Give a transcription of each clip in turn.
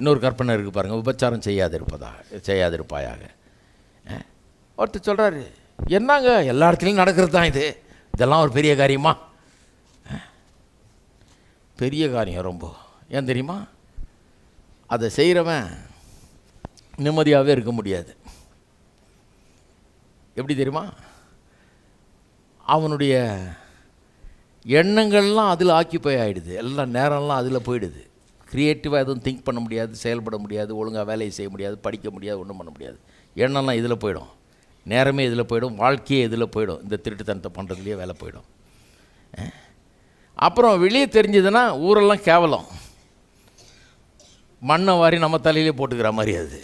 இன்னொரு கற்பனை இருக்குது பாருங்கள், விபச்சாரம் செய்யாதிருப்பாயாக. ஒருத்தர் சொல்கிறாரு, என்னங்க எல்லா இடத்துலையும் நடக்கிறது தான் இது, இதெல்லாம் ஒரு பெரிய காரியமா? பெரிய காரியம் ரொம்ப. ஏன் தெரியுமா? அதை செய்கிறவன் நிம்மதியாகவே இருக்க முடியாது. எப்படி தெரியுமா? அவனுடைய எண்ணங்கள்லாம் அதில் ஆக்கிப்பை ஆகிடுது, எல்லாம் நேரம்லாம் அதில் போயிடுது. க்ரியேட்டிவாக எதுவும் திங்க் பண்ண முடியாது, செயல்பட முடியாது, ஒழுங்காக வேலையை செய்ய முடியாது, படிக்க முடியாது, ஒன்றும் பண்ண முடியாது. எண்ணம்லாம் இதில் போயிடும், நேரமே இதில் போயிடும், வாழ்க்கையே இதில் போயிடும். இந்த திருட்டுத்தனத்தை பண்ணுறதுலேயே வேலை போயிடும். அப்புறம் வெளியே தெரிஞ்சதுன்னா ஊரெல்லாம் கேவலம், மண்ணை வாரி நம்ம தலையிலே போட்டுக்கிற மாதிரி அது.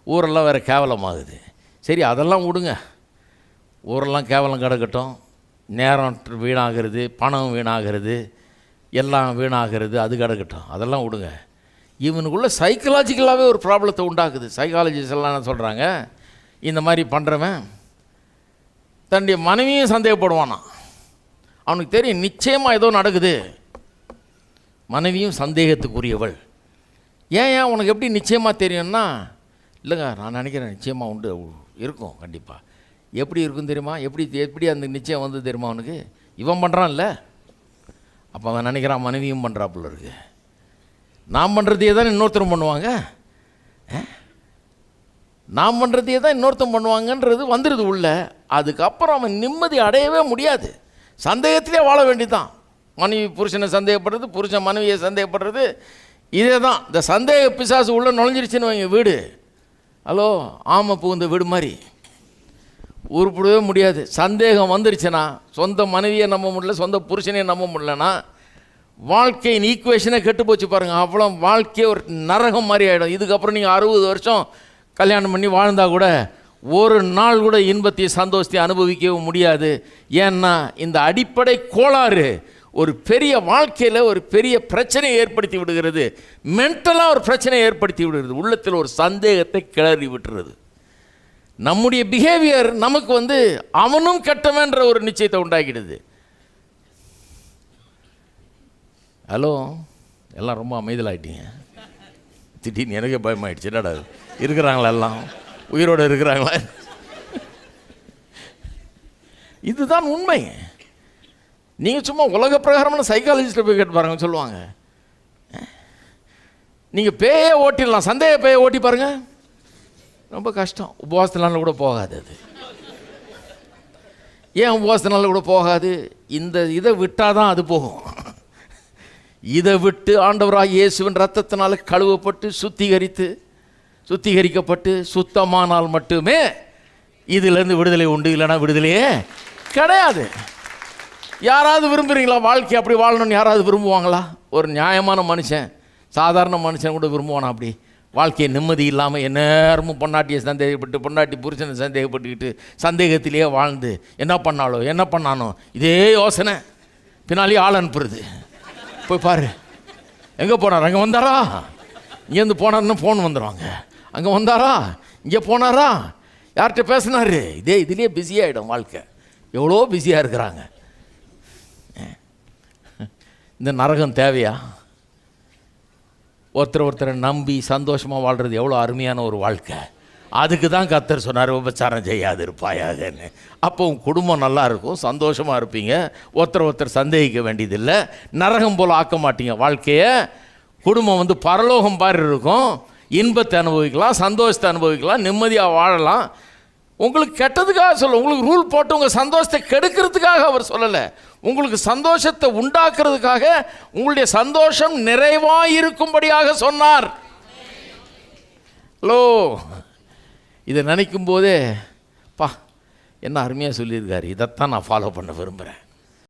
ஊரெல்லாம் வேறு கேவலமாகுது. சரி, அதெல்லாம் விடுங்க, ஊரெல்லாம் கேவலம் கிடக்கட்டும். நேரம் வீணாகிறது, பணம் வீணாகிறது, எல்லாம் வீணாகிறது, அது கிடக்கட்டும், அதெல்லாம் விடுங்க. இவனுக்குள்ளே சைக்கலாஜிக்கலாகவே ஒரு ப்ராப்ளத்தை உண்டாக்குது. சைக்காலஜிஸ்ட் எல்லாம் என்ன சொல்கிறாங்க, இந்த மாதிரி பண்ணுறவன் தன்னுடைய மனைவியும் சந்தேகப்படுவானா. அவனுக்கு தெரியும் நிச்சயமாக ஏதோ நடக்குது. மனைவியும் சந்தேகத்துக்குரியவள். ஏன் உனக்கு எப்படி நிச்சயமாக தெரியும்னா, இல்லைங்க நான் நினைக்கிறேன் நிச்சயமாக உண்டு, இருக்கும் கண்டிப்பாக. எப்படி இருக்குன்னு தெரியுமா? எப்படி அந்த நிச்சயம் வந்து தெரியுமா அவனுக்கு? இவன் பண்ணுறான்ல, அப்போ அவன் நினைக்கிறான் மனைவியும் பண்ணுறாப்புல இருக்கு. நான் பண்ணுறதையே தான் இன்னொருத்தரும் பண்ணுவாங்க, நான் பண்ணுறதையே தான் இன்னொருத்தரும் பண்ணுவாங்கன்றது வந்துடுது உள்ள. அதுக்கப்புறம் அவன் நிம்மதி அடையவே முடியாது. சந்தேகத்திலே வாழ வேண்டியதுதான். மனைவி புருஷனை சந்தேகப்படுறது, புருஷன் மனைவியை சந்தேகப்படுறது, இதே தான். இந்த சந்தேக பிசாசு உள்ளே நுழைஞ்சிருச்சுன்னு வைங்க வீடு, ஹலோ ஆமை புகுந்த வீடு மாதிரி உருப்பிடவே முடியாது. சந்தேகம் வந்துருச்சுன்னா சொந்த மனைவியை நம்ப முடியல, சொந்த புருஷனையே நம்ப முடியலன்னா வாழ்க்கையின் ஈக்குவேஷனே கெட்டு போச்சு பாருங்கள். அவ்வளோ வாழ்க்கையே ஒரு நரகம் மாதிரி ஆகிடும். இதுக்கப்புறம் நீங்கள் 60 வருஷம் கல்யாணம் பண்ணி வாழ்ந்தால் கூட ஒரு நாள் கூட இன்பத்தையும் சந்தோஷத்தையும் அனுபவிக்கவும் முடியாது. ஏன்னா இந்த அடிப்படை கோளாறு ஒரு பெரிய வாழ்க்கையில் ஒரு பெரிய பிரச்சனையை ஏற்படுத்தி விடுகிறது. மென்டலாக ஒரு பிரச்சனையை ஏற்படுத்தி விடுகிறது. உள்ளத்தில் ஒரு சந்தேகத்தை கிளறி விட்டுறது. நம்முடைய பிஹேவியர் நமக்கு அவனும் கெட்டவன்ற ஒரு நிச்சயத்தை உண்டாக்கிடுது. ஹலோ, எல்லாம் ரொம்ப அமைதலாயிட்டீங்க. திடீர்னு எனக்கே பயமாயிடுச்சு. என்னடா இருக்கிறாங்களா, எல்லாம் உயிரோடு இருக்கிறாங்களா? இதுதான் உண்மை. நீங்கள் சும்மா உலக பிரகாரமான சைக்காலஜிஸ்ட்டை போய் கேட்டு பாருங்க, சொல்லுவாங்க. நீங்கள் பேயை ஓட்டிடலாம், சந்தேக பேயை ஓட்டி பாருங்கள், ரொம்ப கஷ்டம். உபவாசத்தினால கூட போகாது அது. ஏன் உபவாசத்தினால கூட போகாது? இந்த இதை விட்டால் தான் அது போகும். இதை விட்டு ஆண்டவராக இயேசுவின் ரத்தத்தினால கழுவப்பட்டு சுத்திகரிக்கப்பட்டு சுத்தமானால் மட்டுமே இதிலேருந்து விடுதலை உண்டு. இல்லைனா விடுதலையே கிடையாது. யாராவது விரும்புகிறீங்களா வாழ்க்கை அப்படி வாழணும்னு? யாராவது விரும்புவாங்களா? ஒரு நியாயமான மனுஷன், சாதாரண மனுஷன் கூட விரும்புவானா அப்படி? வாழ்க்கையை நிம்மதி இல்லாமல் எந்நேரமும் பொண்டாட்டியை சந்தேகப்பட்டு, பொண்டாட்டி புருஷனை சந்தேகப்பட்டுக்கிட்டு, சந்தேகத்திலேயே வாழ்ந்து என்ன பண்ணானோ இதே யோசனை. பின்னாலேயே ஆள் அனுப்புறது, போய் பாரு எங்கே போனார், அங்கே வந்தாரா, இங்கேருந்து போனார்னு ஃபோன் வந்துடுவாங்க, அங்கே வந்தாரா, இங்கே போனாரா, யார்கிட்ட பேசினாரு, இதுலேயே பிஸியாகிடும் வாழ்க்கை. எவ்வளோ பிஸியாக இருக்கிறாங்க. இந்த நரகம் தேவையா? ஒருத்தரை நம்பி சந்தோஷமாக வாழ்கிறது எவ்வளோ அருமையான ஒரு வாழ்க்கை. அதுக்கு தான் கர்த்தர் சொன்னார், விபச்சாரம் செய்யாது இருப்பாயாகன்னு. அப்போ உங்கள் குடும்பம் நல்லா இருக்கும், சந்தோஷமாக இருப்பீங்க, ஒருத்தர் சந்தேகிக்க வேண்டியதில்லை, நரகம் போல் ஆக்க மாட்டீங்க வாழ்க்கையை. குடும்பம் பரலோகம் பாரு இருக்கும், இன்பத்தை அனுபவிக்கலாம், சந்தோஷத்தை அனுபவிக்கலாம், நிம்மதியாக வாழலாம். உங்களுக்கு கெட்டதுக்காக சொல்ல, உங்களுக்கு ரூல் போட்டு உங்கள் சந்தோஷத்தை கெடுக்கிறதுக்காக அவர் சொல்லலை, உங்களுக்கு சந்தோஷத்தை உண்டாக்குறதுக்காக, உங்களுடைய சந்தோஷம் நிறைவாக இருக்கும்படியாக சொன்னார். ஹலோ, இதை நினைக்கும் போதே என்ன அருமையாக சொல்லியிருக்காரு, இதைத்தான் நான் ஃபாலோ பண்ண விரும்புகிறேன்.